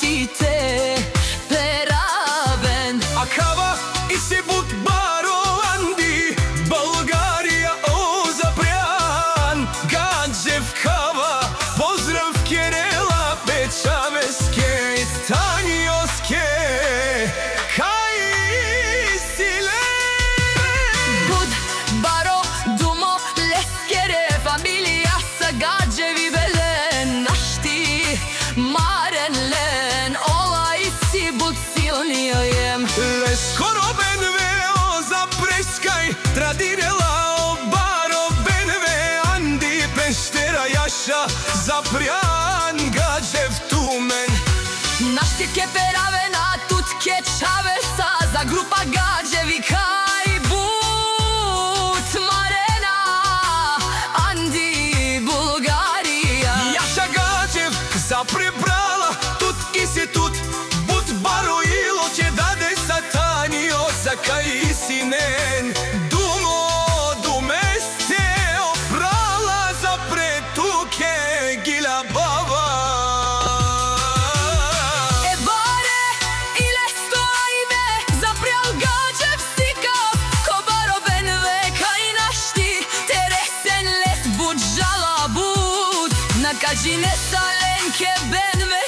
noștite peraben. Akava i se but baro andi Bulgarija ozapran Gadžev kava pozdrav Kerela Bečaveske i Stanjoske kaj sile Bud baro dumo leskere familija sa Gadževi velen našti marenlen olaj si bud silnio jem Leskoro benve ozapreskaj tradirela o baro benve andi peštera jaša zaprjan Gadžev tumen Naštike peravena tutke čavesa za grupa Gadževi kaj but marena andi Bulgarija Jaša Gadžev zaprebrala tutki se tut but baro ilo će dade satanio za kaj isinen dumo dumeste oprala za pretuke gila baba Bare ile stojme zaprijal Gadžev stikao ko baro benve kaj našti teresen les bud žala bud na kažine salenke benve